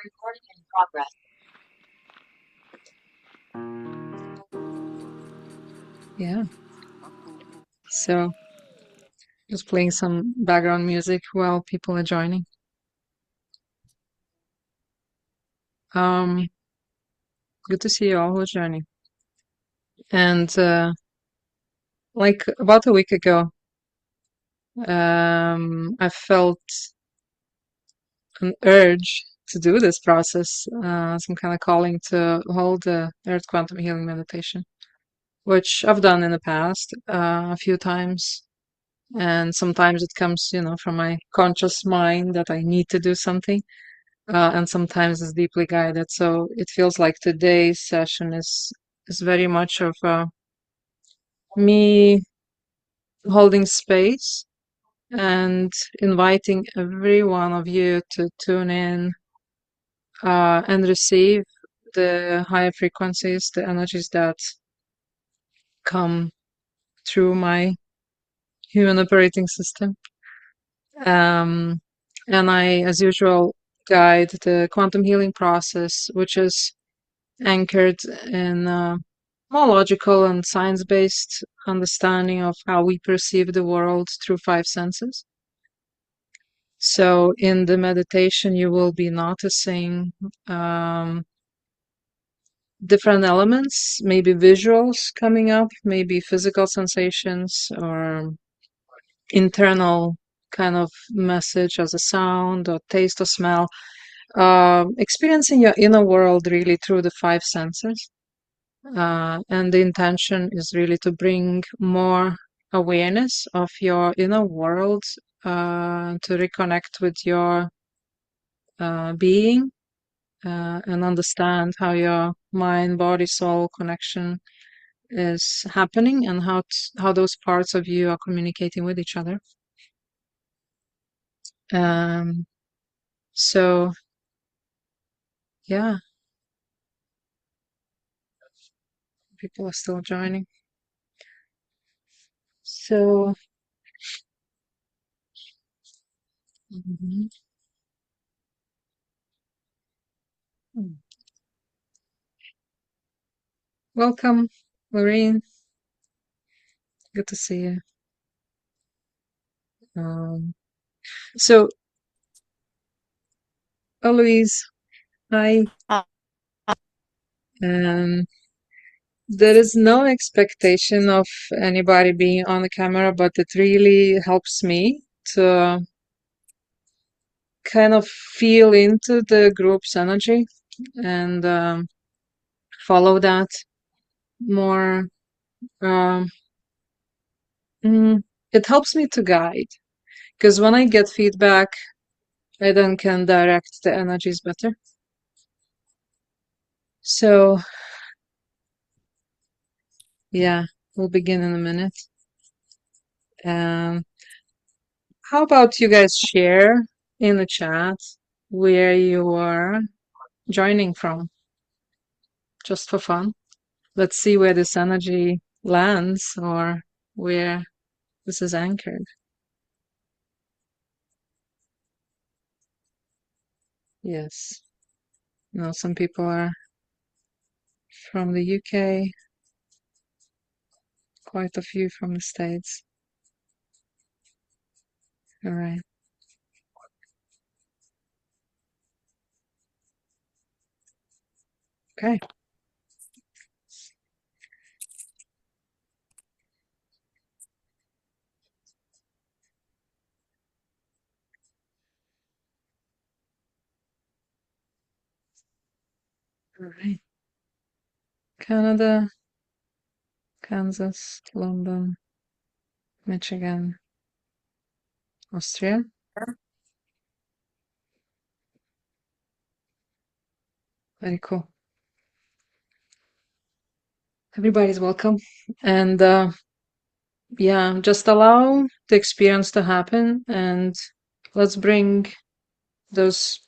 Recording in progress. Yeah, so just playing some background music while people are joining. Good to see you all who's joining. And like about a week ago, I felt an urge to do this process, some kind of calling to hold the Earth Quantum Healing Meditation, which I've done in the past a few times. And sometimes it comes, from my conscious mind that I need to do something. And sometimes it's deeply guided. So it feels like today's session is very much of me holding space and inviting every one of you to tune in and receive the higher frequencies, the energies that come through my human operating system. Um, and I, as usual, guide the quantum healing process, which is anchored in more logical and science-based understanding of how we perceive the world through five senses. So in the meditation, you will be noticing different elements, maybe visuals coming up, maybe physical sensations or internal kind of message as a sound or taste or smell. Experiencing your inner world really through the five senses. And the intention is really to bring more awareness of your inner world, to reconnect with your being, and understand how your mind, body, soul connection is happening and how those parts of you are communicating with each other. Um, so, yeah, people are still joining. So, mhm. Welcome, Lorraine. Good to see you. So, Louise, hi. Um, there is no expectation of anybody being on the camera, but it really helps me to kind of feel into the group's energy and follow that more. Um, it helps me to guide because when I get feedback, I then can direct the energies better. So, yeah, we'll begin in a minute. Um, how about you guys share in the chat where you are joining from, just for fun? Let's see where this energy lands or where this is anchored. Yes. No, some people are from the UK, quite a few from the States. All right. Okay. All right. Canada, Kansas, London, Michigan, Austria. Very cool. Everybody's welcome. And yeah, just allow the experience to happen and let's bring those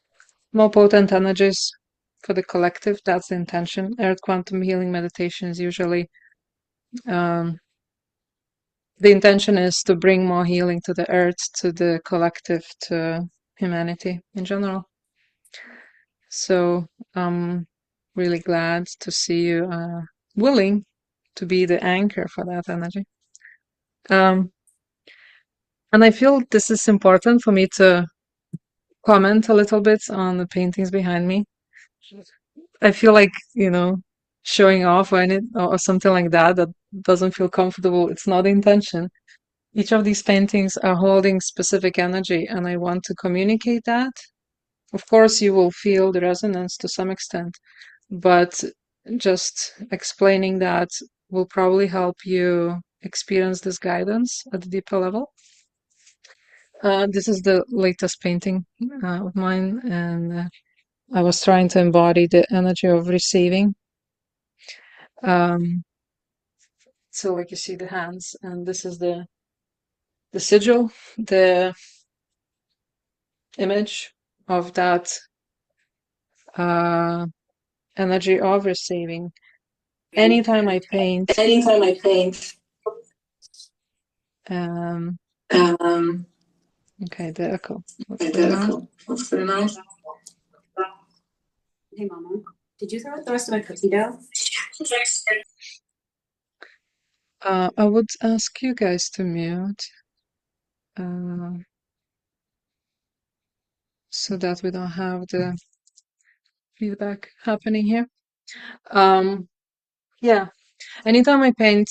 more potent energies for the collective. That's the intention. Earth quantum healing meditation is usually um, the intention is to bring more healing to the earth, to the collective, to humanity in general. So I'm really glad to see you willing to be the anchor for that energy. Um, and I feel this is important for me to comment a little bit on the paintings behind me. I feel like, showing off or something like that that doesn't feel comfortable. It's not the intention. Each of these paintings are holding specific energy, and I want to communicate that. Of course, you will feel the resonance to some extent, but just explaining that will probably help you experience this guidance at a deeper level. This is the latest painting of mine, and I was trying to embody the energy of receiving. Um, so, like you see the hands, and this is the sigil, the image of that uh, energy of receiving. Anytime I paint, Anytime I paint, um, um, okay, the echo. Let's put it on. identical. Let's put it on. Hey, Mama, did you throw out the rest of my cookie dough? I would ask you guys to mute so that we don't have the feedback happening here. Yeah, anytime I paint,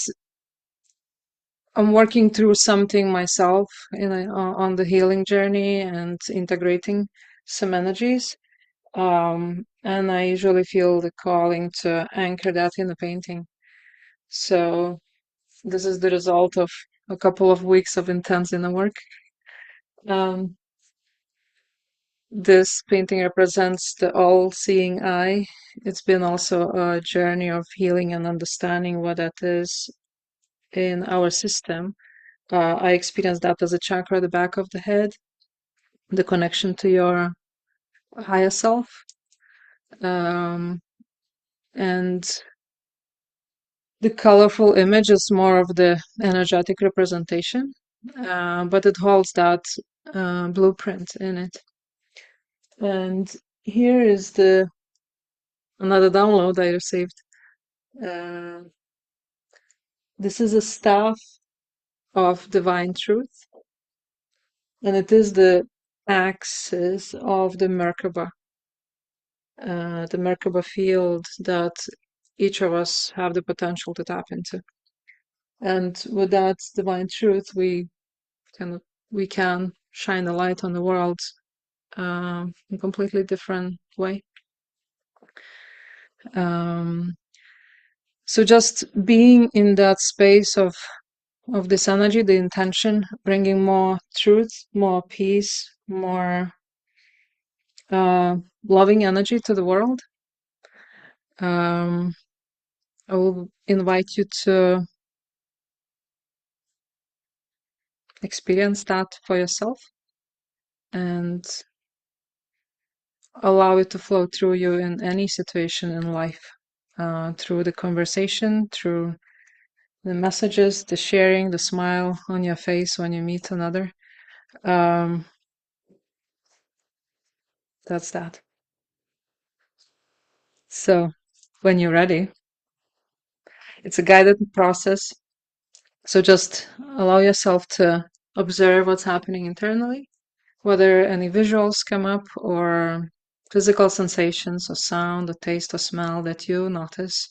I'm working through something myself on the healing journey and integrating some energies. And I usually feel the calling to anchor that in the painting. So this is the result of a couple of weeks of intense inner work. Um, this painting represents the all-seeing eye. It's been also a journey of healing and understanding what that is in our system. I experienced that as a chakra at the back of the head, the connection to your higher self. And the colorful image is more of the energetic representation, but it holds that blueprint in it. And here is the another download I received. Uh, this is a staff of divine truth, and it is the axis of the Merkaba field that each of us have the potential to tap into. And with that divine truth, we can shine a light on the world in a completely different way. So just being in that space of this energy, the intention, bringing more truth, more peace, more loving energy to the world. I will invite you to experience that for yourself and allow it to flow through you in any situation in life, through the conversation, through the messages, the sharing, the smile on your face when you meet another. That's that. So when you're ready, it's a guided process. So just allow yourself to observe what's happening internally, whether any visuals come up or physical sensations or sound or taste or smell that you notice.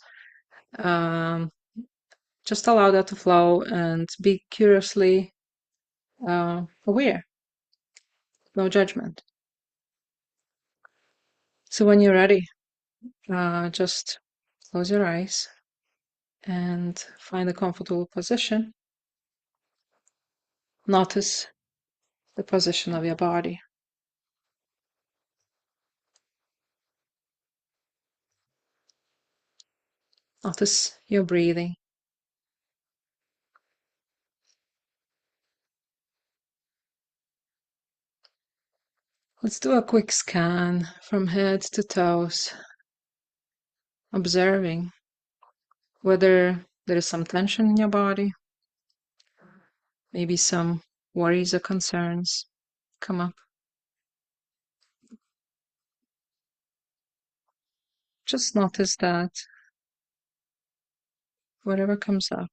Just allow that to flow and be curiously aware, no judgment. So when you're ready, just close your eyes and find a comfortable position. Notice the position of your body. Notice your breathing. Let's do a quick scan from head to toes, observing whether there is some tension in your body, maybe some worries or concerns come up. Just notice that whatever comes up.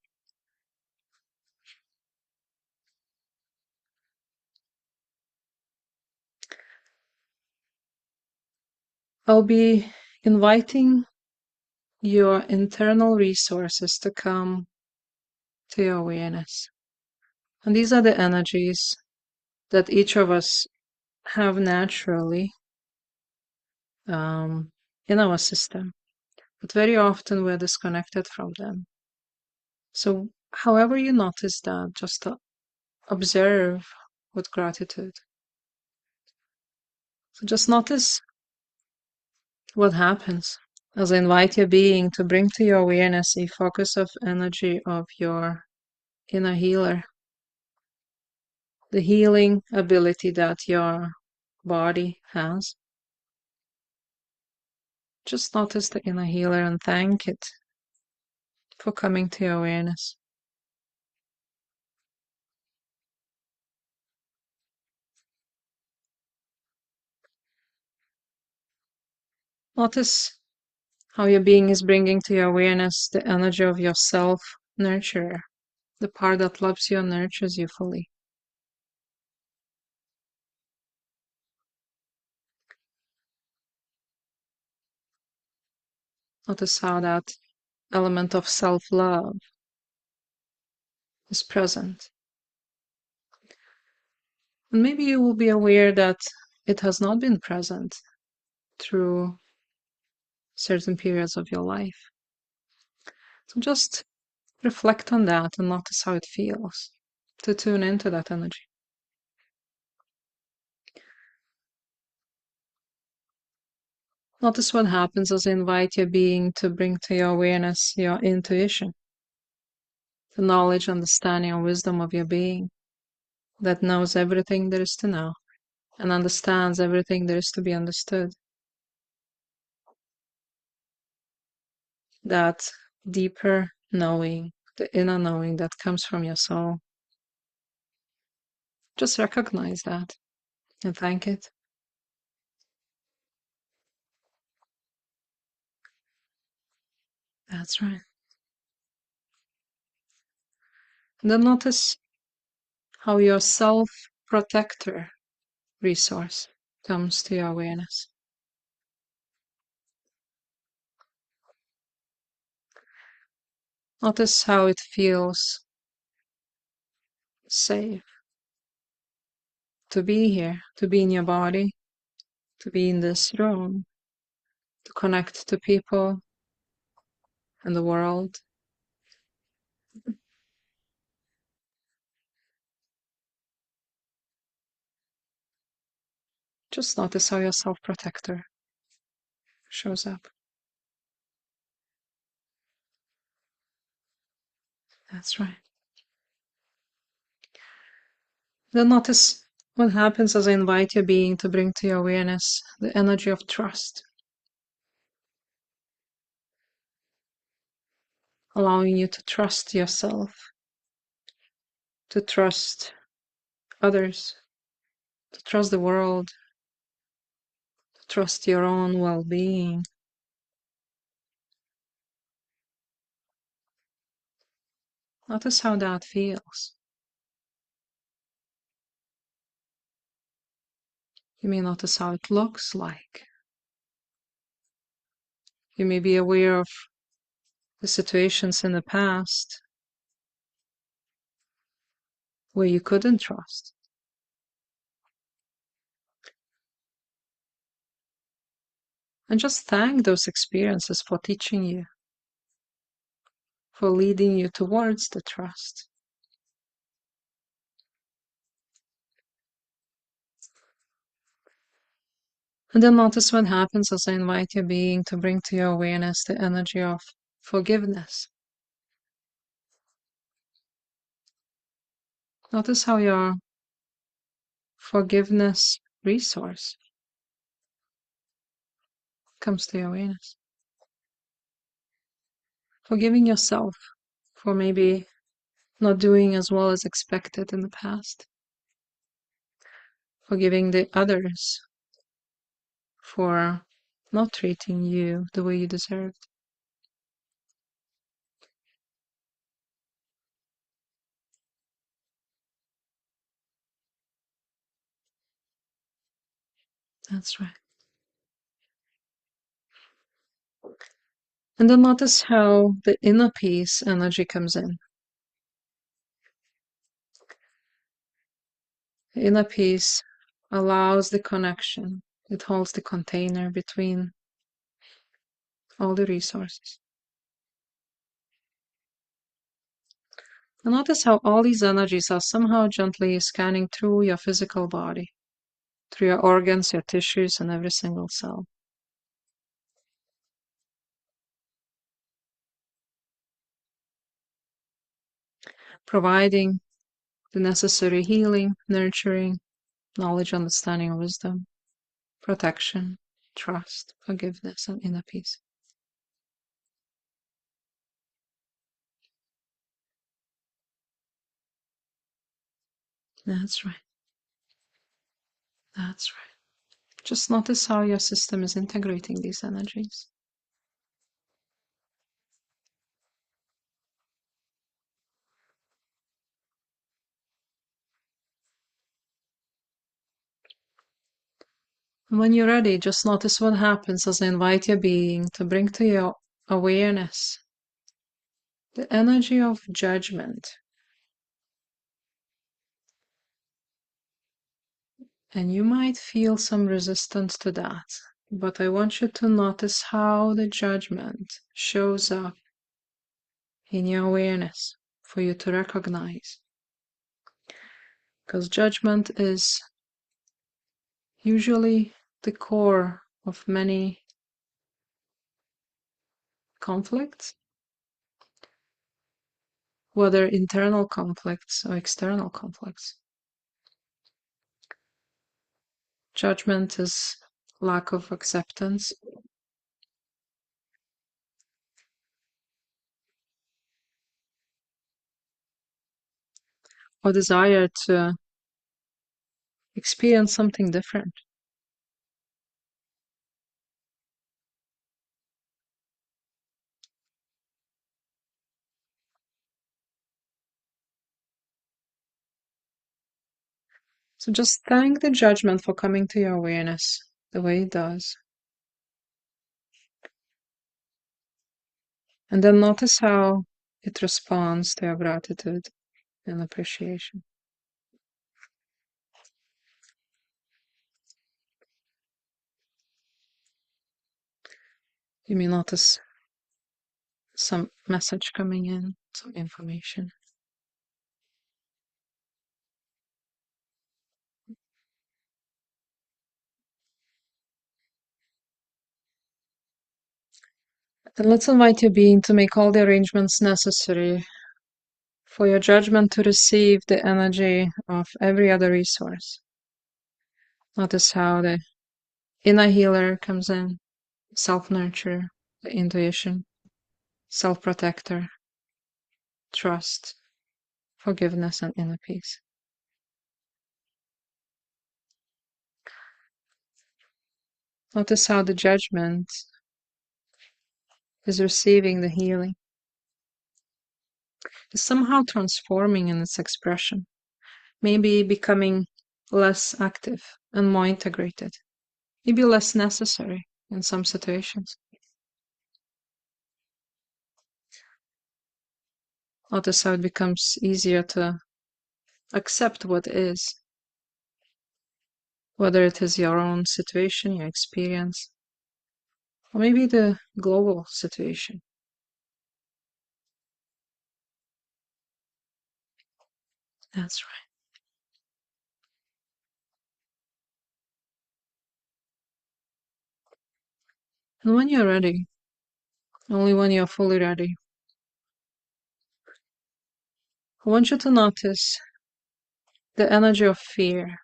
I'll be inviting your internal resources to come to your awareness. And these are the energies that each of us have naturally in our system, but very often we're disconnected from them. So, however you notice that, just observe with gratitude. So, just notice what happens as I invite your being to bring to your awareness a focus of energy of your inner healer, the healing ability that your body has. Just notice the inner healer and thank it for coming to your awareness. Notice how your being is bringing to your awareness the energy of your self-nurturer, the part that loves you and nurtures you fully. Notice how that element of self-love is present. And maybe you will be aware that it has not been present through certain periods of your life. So just reflect on that and notice how it feels to tune into that energy. Notice what happens as I invite your being to bring to your awareness your intuition, the knowledge, understanding, and wisdom of your being that knows everything there is to know and understands everything there is to be understood. That deeper knowing, the inner knowing that comes from your soul. Just recognize that and thank it. That's right. And then notice how your self-protector resource comes to your awareness. Notice how it feels safe to be here, to be in your body, to be in this room, to connect to people and the world. Just notice how your self-protector shows up. That's right. Then notice what happens as I invite your being to bring to your awareness the energy of trust, allowing you to trust yourself, to trust others, to trust the world, to trust your own well-being. Notice how that feels. You may notice how it looks like. You may be aware of the situations in the past where you couldn't trust. And just thank those experiences for teaching you, for leading you towards the trust. And then notice what happens as I invite your being to bring to your awareness the energy of forgiveness. Notice how your forgiveness resource comes to your awareness. Forgiving yourself for maybe not doing as well as expected in the past. Forgiving the others for not treating you the way you deserved. That's right. And then notice how the inner peace energy comes in. The inner peace allows the connection. It holds the container between all the resources. And notice how all these energies are somehow gently scanning through your physical body, through your organs, your tissues, and every single cell. Providing the necessary healing, nurturing, knowledge, understanding, wisdom, protection, trust, forgiveness, and inner peace. That's right. That's right. Just notice how your system is integrating these energies. And when you're ready, just notice what happens as I invite your being to bring to your awareness the energy of judgment. And you might feel some resistance to that, but I want you to notice how the judgment shows up in your awareness for you to recognize. Because judgment is usually the core of many conflicts, whether internal conflicts or external conflicts. Judgment is lack of acceptance, or desire to experience something different. So just thank the judgment for coming to your awareness the way it does. And then notice how it responds to your gratitude and appreciation. You may notice some message coming in, some information. Then let's invite your being to make all the arrangements necessary for your judgment to receive the energy of every other resource. Notice how the inner healer comes in, self-nurture, the intuition, self-protector, trust, forgiveness, and inner peace. Notice how the judgment is receiving the healing, is somehow transforming in its expression, maybe becoming less active and more integrated, maybe less necessary in some situations. Notice how it becomes easier to accept what is, whether it is your own situation, your experience, or maybe the global situation. That's right. And when you're ready, only when you're fully ready, I want you to notice the energy of fear.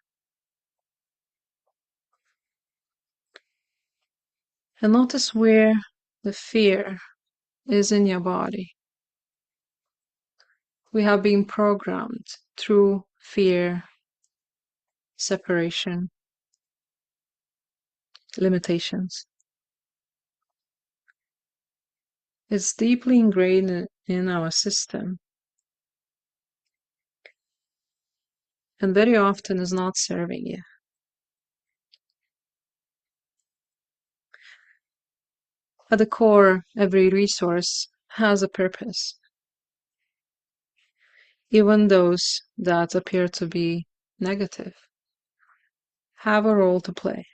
And notice where the fear is in your body. We have been programmed through fear, separation, limitations. It's deeply ingrained in our system, and very often is not serving you. At the core, every resource has a purpose, even those that appear to be negative have a role to play.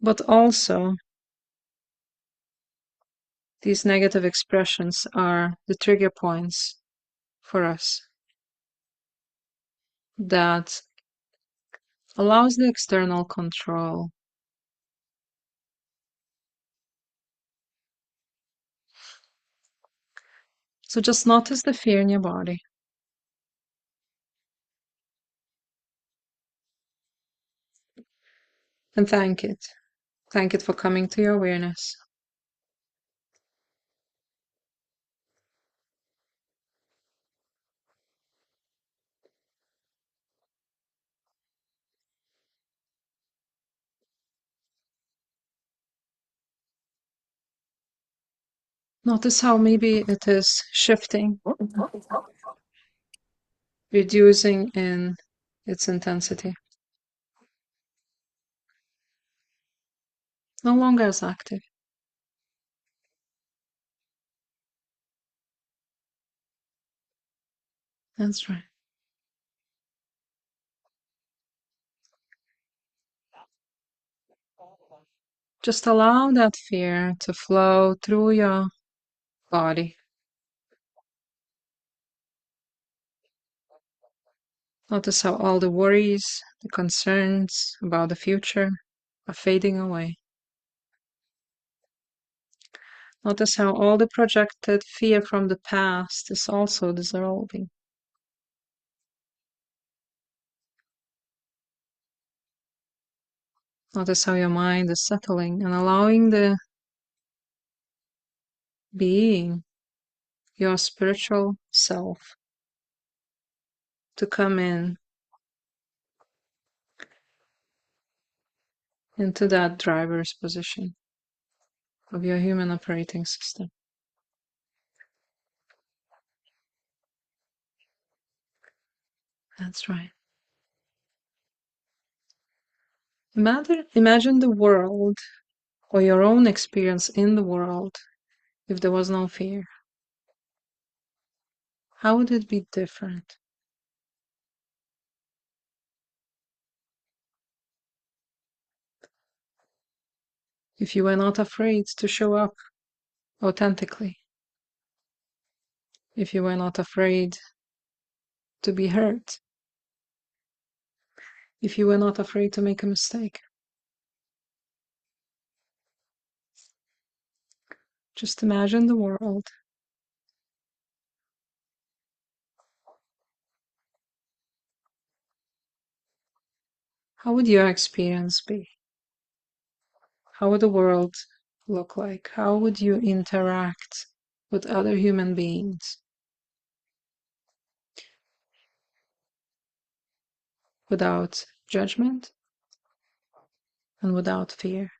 But also, these negative expressions are the trigger points for us that allows the external control. So just notice the fear in your body and thank it. Thank it for coming to your awareness. Notice how maybe it is shifting, reducing in its intensity. No longer as active. That's right. Just allow that fear to flow through your body. Notice how all the worries, the concerns about the future are fading away. Notice how all the projected fear from the past is also dissolving. Notice how your mind is settling and allowing the being, your spiritual self, to come in into that driver's position of your human operating system. That's right. Imagine the world or your own experience in the world if there was no fear. How would it be different? If you were not afraid to show up authentically, if you were not afraid to be hurt, if you were not afraid to make a mistake. Just imagine the world. How would your experience be? How would the world look like? How would you interact with other human beings without judgment and without fear?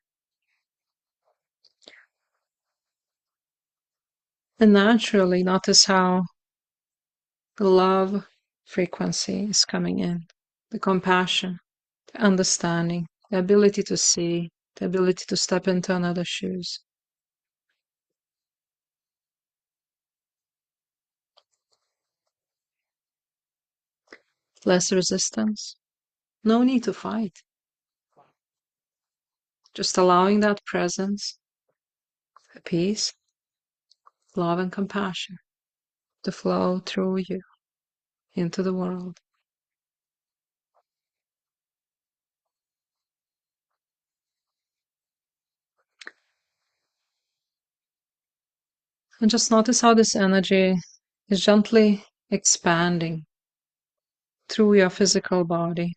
And naturally, notice how the love frequency is coming in, the compassion, the understanding, the ability to see, the ability to step into another's shoes. Less resistance. No need to fight. Just allowing that presence, the peace, love, and compassion to flow through you into the world. And just notice how this energy is gently expanding through your physical body,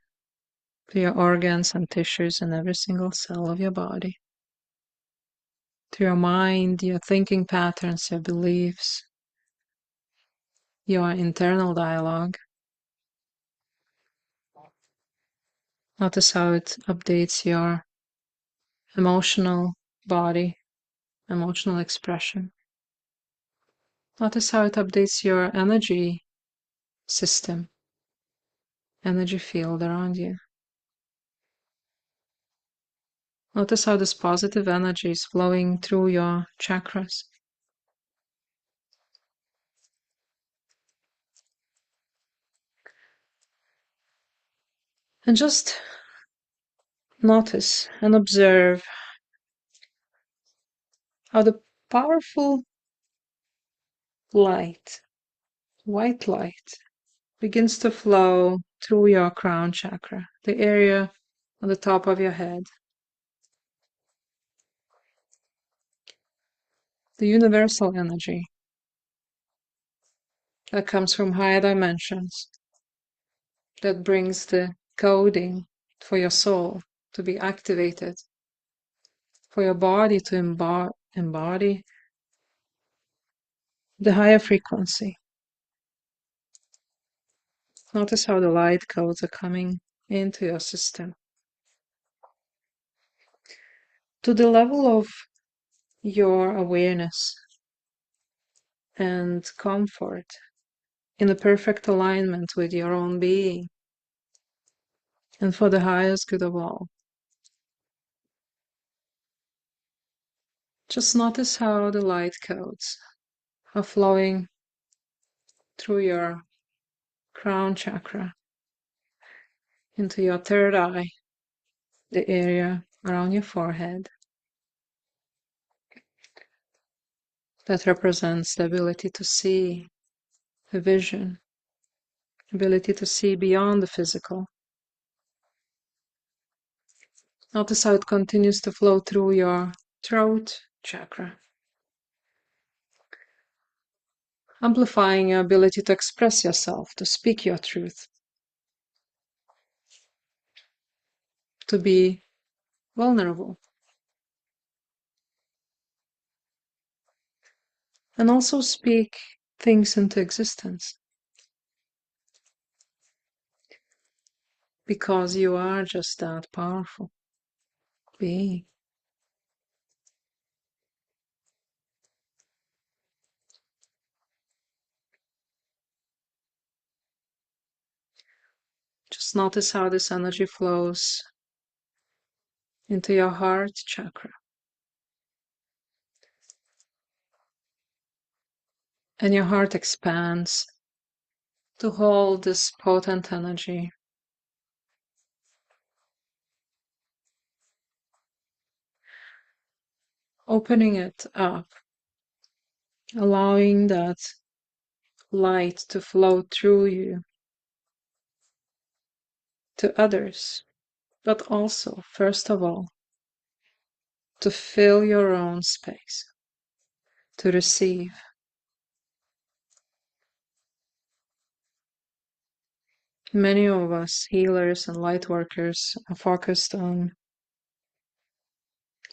to your organs and tissues and every single cell of your body, to your mind, your thinking patterns, your beliefs, your internal dialogue. Notice how it updates your emotional body, emotional expression. Notice how it updates your energy system, energy field around you. Notice how this positive energy is flowing through your chakras. And just notice and observe how the powerful light, white light, begins to flow through your crown chakra, the area on the top of your head. The universal energy that comes from higher dimensions, that brings the coding for your soul to be activated, for your body to embody the higher frequency. Notice how the light codes are coming into your system to the level of your awareness and comfort in a perfect alignment with your own being and for the highest good of all. Just notice how the light codes are flowing through your crown chakra into your third eye, the area around your forehead that represents the ability to see, the vision, ability to see beyond the physical. Notice how it continues to flow through your throat chakra, amplifying your ability to express yourself, to speak your truth, to be vulnerable, and also speak things into existence. Because you are just that powerful being. Just notice how this energy flows into your heart chakra. And your heart expands to hold this potent energy. Opening it up, allowing that light to flow through you to others, but also, first of all, to fill your own space, to receive. Many of us healers and light workers are focused on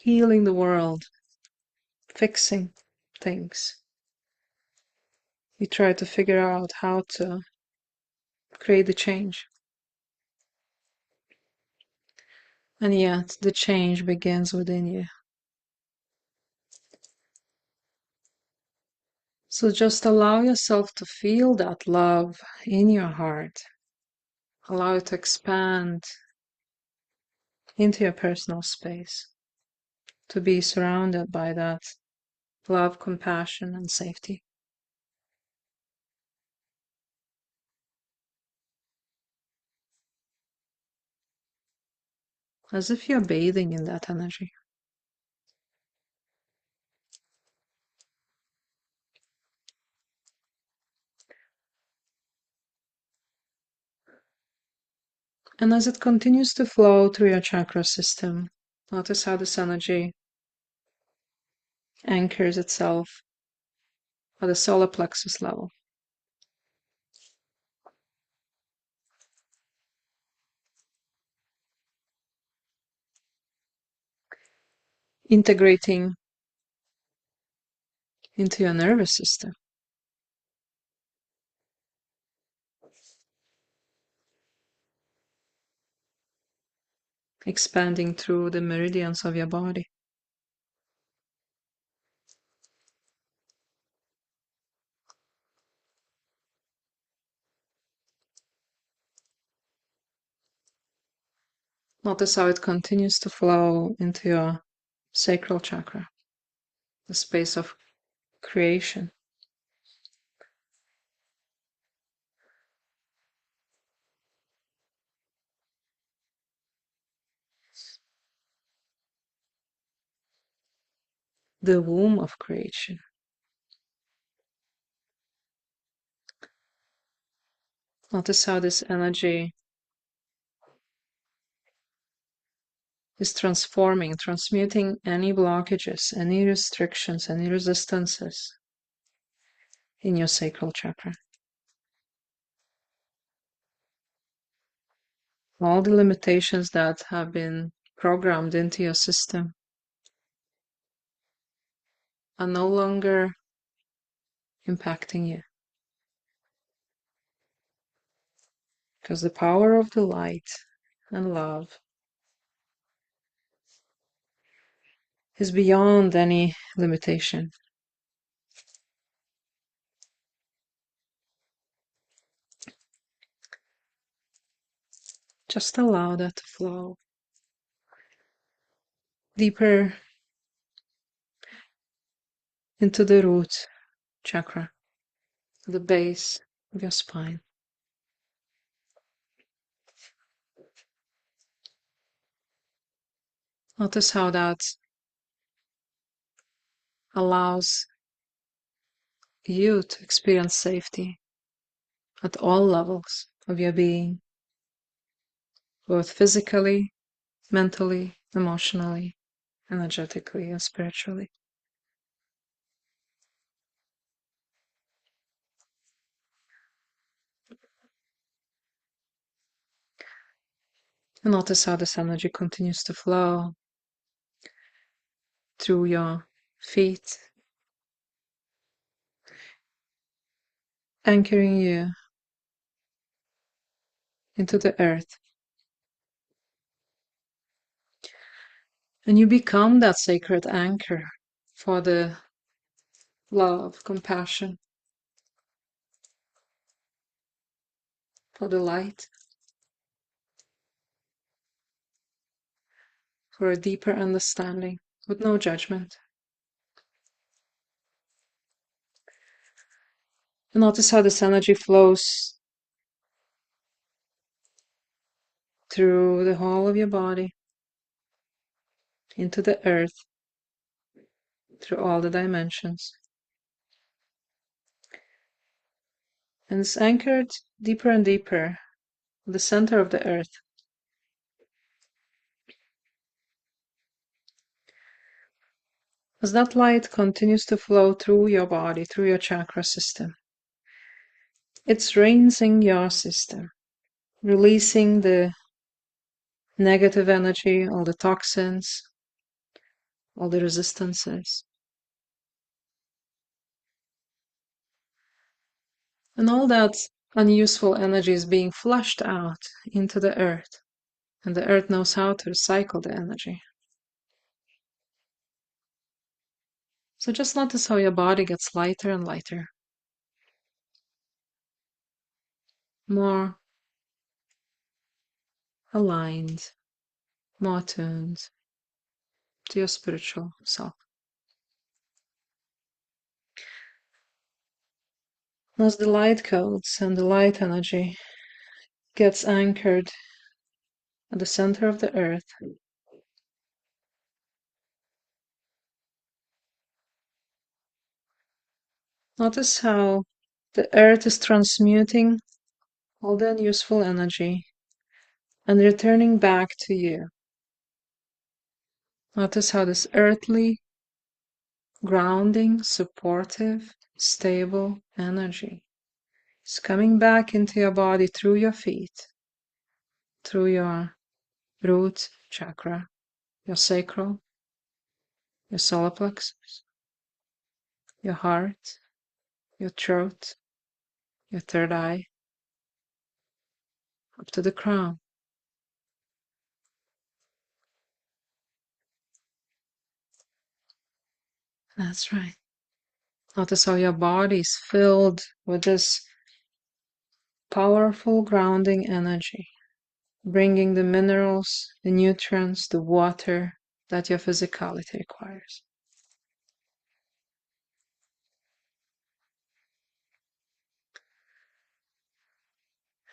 healing the world, fixing things. We try to figure out how to create the change. And yet, the change begins within you. So just allow yourself to feel that love in your heart. Allow it to expand into your personal space, to be surrounded by that love, compassion, and safety. As if you're bathing in that energy. And as it continues to flow through your chakra system, notice how this energy anchors itself at the solar plexus level. Integrating into your nervous system. Expanding through the meridians of your body. Notice how it continues to flow into your sacral chakra, the space of creation. The womb of creation. Notice how this energy is transforming, transmuting any blockages, any restrictions, any resistances in your sacral chakra. All the limitations that have been programmed into your system are no longer impacting you. Because the power of the light and love is beyond any limitation. Just allow that to flow deeper into the root chakra, the base of your spine. Notice how that allows you to experience safety at all levels of your being, both physically, mentally, emotionally, energetically, and spiritually. And notice how this energy continues to flow through your feet, anchoring you into the earth. And you become that sacred anchor for the love, compassion, for the light, for a deeper understanding with no judgment. And notice how this energy flows through the whole of your body, into the earth, through all the dimensions. And it's anchored deeper and deeper, the center of the earth. As that light continues to flow through your body, through your chakra system, it's rinsing your system, releasing the negative energy, all the toxins, all the resistances. And all that unuseful energy is being flushed out into the earth. And the earth knows how to recycle the energy. So just notice how your body gets lighter and lighter. More aligned, more tuned to your spiritual self. As the light codes and the light energy gets anchored at the center of the earth, notice how the earth is transmuting all the unuseful energy and returning back to you. Notice how this earthly, grounding, supportive, stable energy is coming back into your body through your feet, through your root chakra, your sacral, your solar plexus, your heart, your throat, your third eye, up to the crown. That's right. Notice how your body is filled with this powerful grounding energy bringing the minerals, the nutrients, the water that your physicality requires.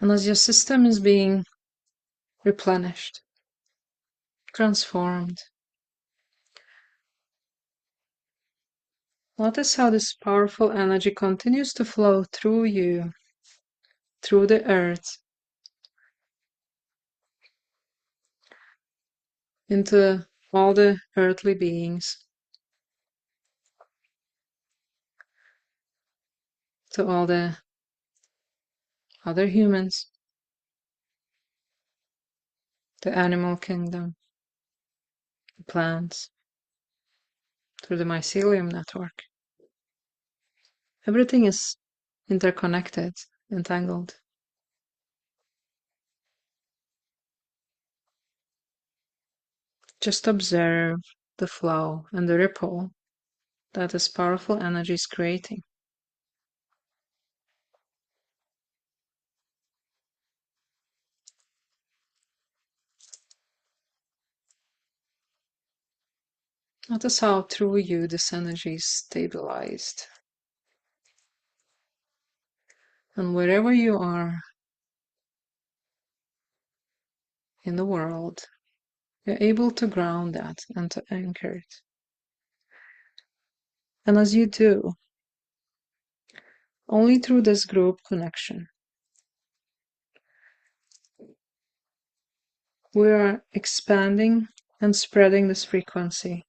And as your system is being replenished, transformed, notice how this powerful energy continues to flow through you, through the earth, into all the earthly beings, to all the other humans, the animal kingdom, the plants, through the mycelium network. Everything is interconnected, entangled. Just observe the flow and the ripple that this powerful energy is creating. Notice how through you this energy is stabilized. And wherever you are in the world, you're able to ground that and to anchor it. And as you do, only through this group connection, we are expanding and spreading this frequency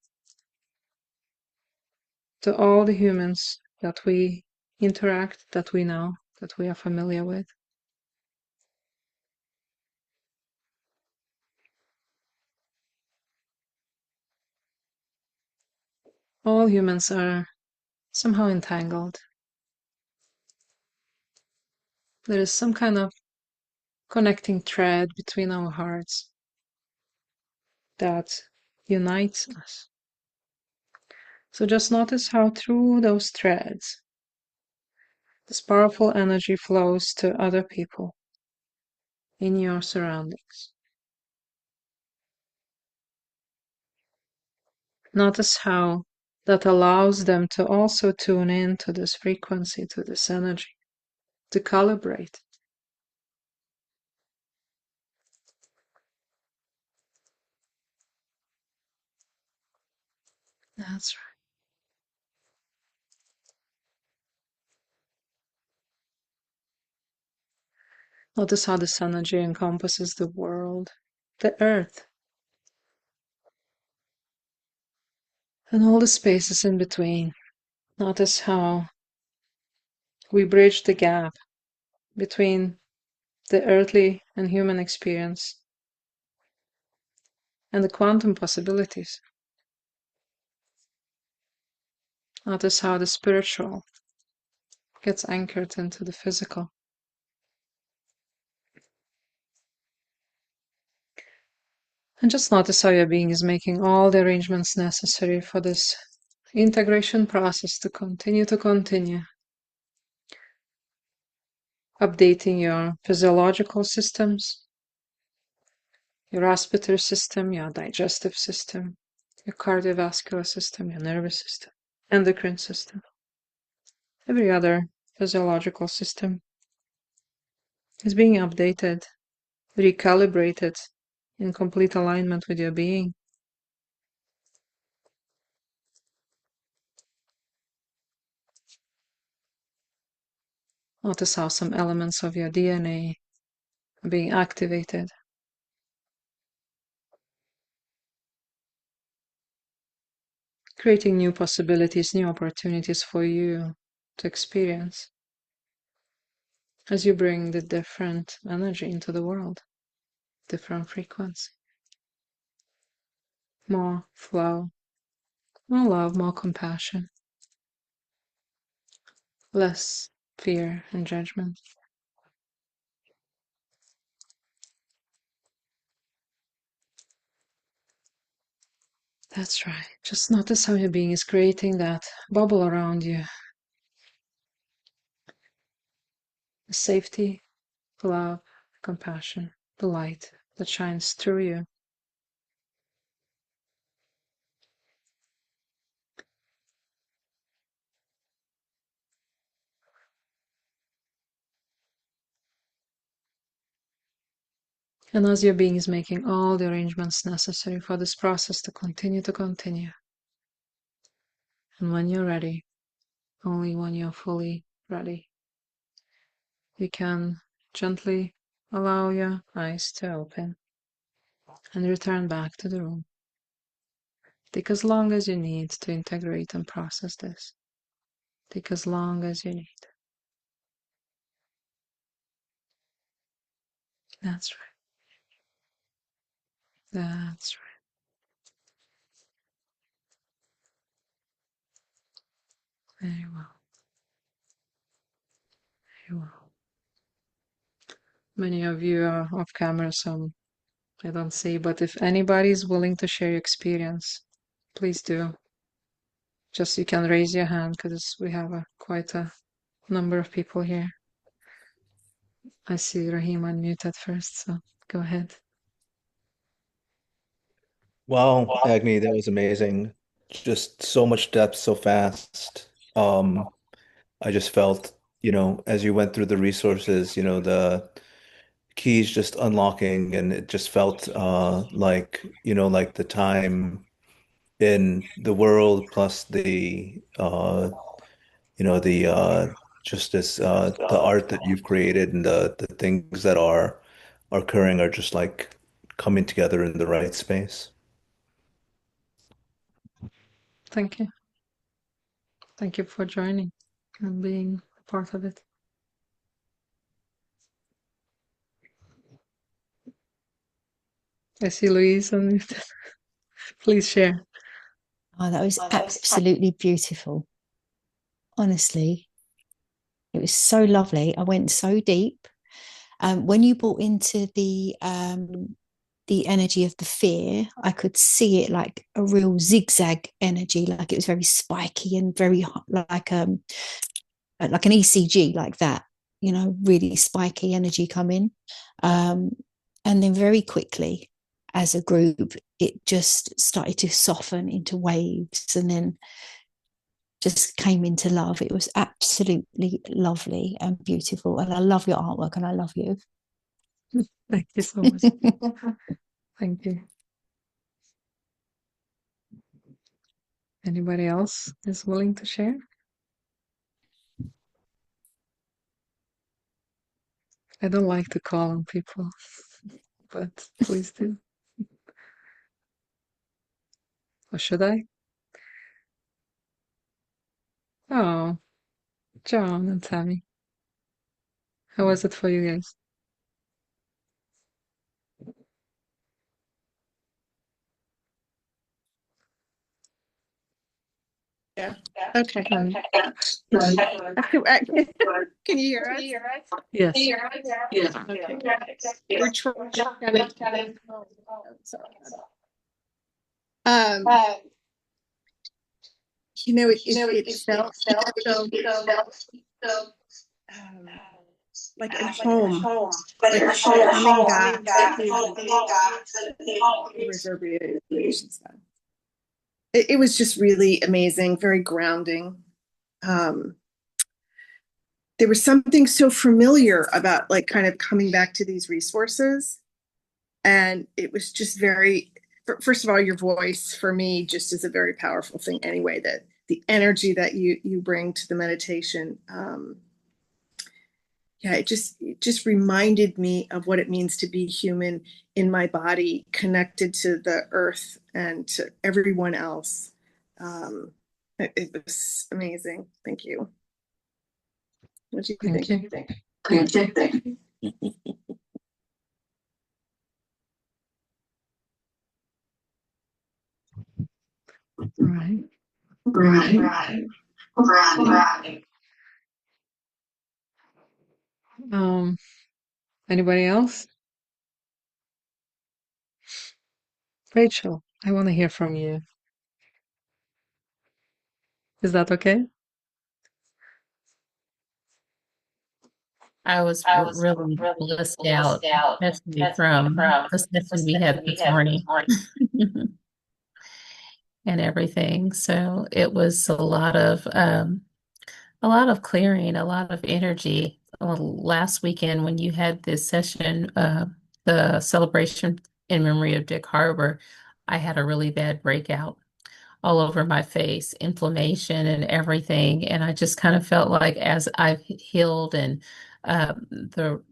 to all the humans that we interact, that we know, that we are familiar with. All humans are somehow entangled. There is some kind of connecting thread between our hearts that unites us. So just notice how through those threads, this powerful energy flows to other people in your surroundings. Notice how that allows them to also tune in to this frequency, to this energy, to calibrate. That's right. Notice how this energy encompasses the world, the earth, and all the spaces in between. Notice how we bridge the gap between the earthly and human experience and the quantum possibilities. Notice how the spiritual gets anchored into the physical. And just notice how your being is making all the arrangements necessary for this integration process to continue, updating your physiological systems, your respiratory system, your digestive system, your cardiovascular system, your nervous system, endocrine system, every other physiological system is being updated, recalibrated in complete alignment with your being. Notice how some elements of your DNA are being activated, creating new possibilities, new opportunities for you to experience as you bring the different energy into the world, different frequency, more flow, more love, more compassion, less fear and judgment. That's right. Just notice how your being is creating that bubble around you. The safety, the love, the compassion, the light, that shines through you. And as your being is making all the arrangements necessary for this process to continue. And when you're ready, only when you're fully ready, you can gently allow your eyes to open and return back to the room. Take as long as you need to integrate and process this. Take as long as you need. That's right. That's right. Very well. Very well. Many of you are off camera, so I don't see, but if anybody is willing to share your experience, please do. Just you can raise your hand because we have quite a number of people here. I see Rahim unmuted first, so go ahead. Wow, Agni, that was amazing. Just so much depth so fast. I just felt, as you went through the resources, the keys just unlocking, and it just felt like, like the time in the world plus the just this the art that you've created and the things that are occurring are just like coming together in the right space. Thank you. Thank you for joining and being a part of it. I see Louise unmuted. Please share. Oh, that was absolutely beautiful. Honestly, it was so lovely. I went so deep. When you brought into the energy of the fear, I could see it like a real zigzag energy, like it was very spiky and very like an ECG, like that. Really spiky energy coming, and then very quickly, as a group, it just started to soften into waves, and then just came into love. It was absolutely lovely and beautiful. And I love your artwork and I love you. Thank you so much. Thank you. Anybody else is willing to share? I don't like to call on people, but please do. Or should I? Oh, John and Tammy. How was it for you guys? Yeah. Okay. Um, Can you hear us? yes. Okay. We're trying to um, it felt um, like at home, like coming back to the reverberation sound. It was just really amazing, very grounding. There was something so familiar about like kind of coming back to these resources. And it was just very, first of all, your voice for me just is a very powerful thing anyway, that the energy that you bring to the meditation. It just reminded me of what it means to be human in my body, connected to the earth and to everyone else. It was amazing. Thank you. What do you think? Thank you. Right. Anybody else? Rachel, I want to hear from you. Is that okay? I was really blissed out, especially from the session we had this morning and everything. So it was a lot of clearing, a lot of energy. Last weekend when you had this session, the celebration in memory of Dick Harbor, I had a really bad breakout all over my face, inflammation and everything. And I just kind of felt like as I've healed and the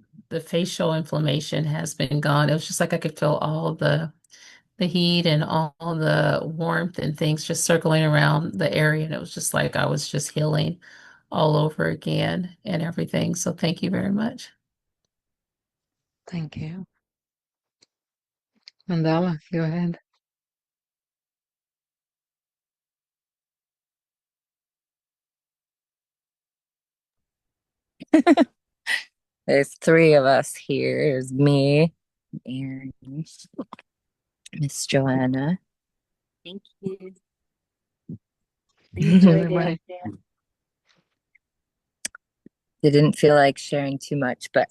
facial inflammation has been gone, it was just like I could feel all the heat and all the warmth and things just circling around the area. And it was just like I was just healing all over again and everything. So thank you very much. Thank you. Mandala, go ahead. There's three of us here. There's me, Aaron, Miss Joanna. Thank you. Everybody. Didn't feel like sharing too much, but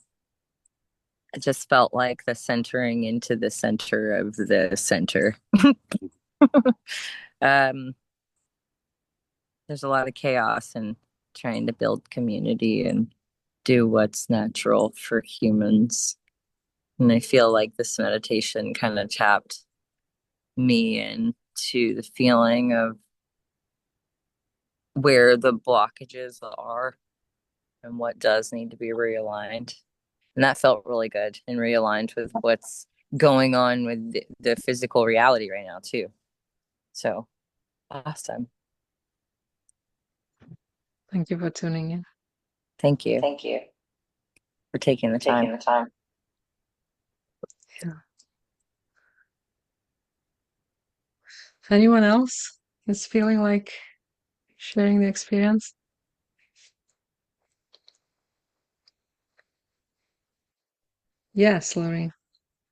I just felt like the centering into the center of the center. There's a lot of chaos and trying to build community and do what's natural for humans. And I feel like this meditation kind of tapped me into the feeling of where the blockages are and what does need to be realigned. And that felt really good and realigned with what's going on with the physical reality right now too. So awesome. Thank you for tuning in. Thank you Thank you. for taking the time. Yeah. If anyone else is feeling like sharing the experience, yes, Lorraine.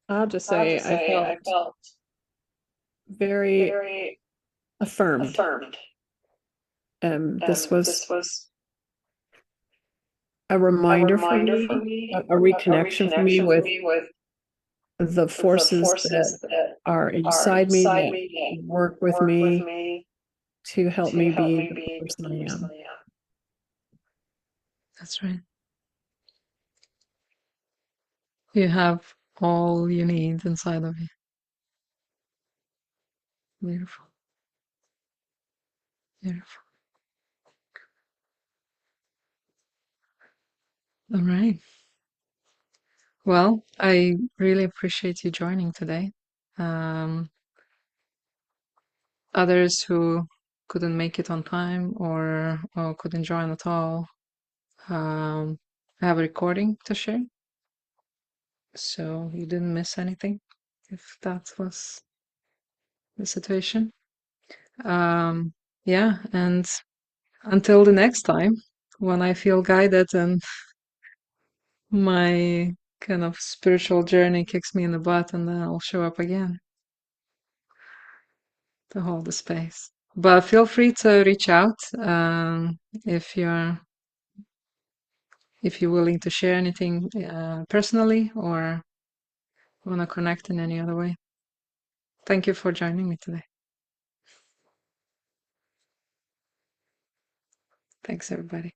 I'll just say I felt very affirmed. This was a reminder for me, a reconnection for me with the forces that are inside me that work with me to help me be the person I am. That's right. You have all you need inside of you. Beautiful. Beautiful. All right. Well, I really appreciate you joining today. Others who couldn't make it on time or couldn't join at all, I have a recording to share, so you didn't miss anything if that was the situation. Yeah, and until the next time, when I feel guided and my kind of spiritual journey kicks me in the butt, and then I'll show up again to hold the space. But feel free to reach out if you're willing to share anything personally or want to connect in any other way. Thank you for joining me today. Thanks, everybody.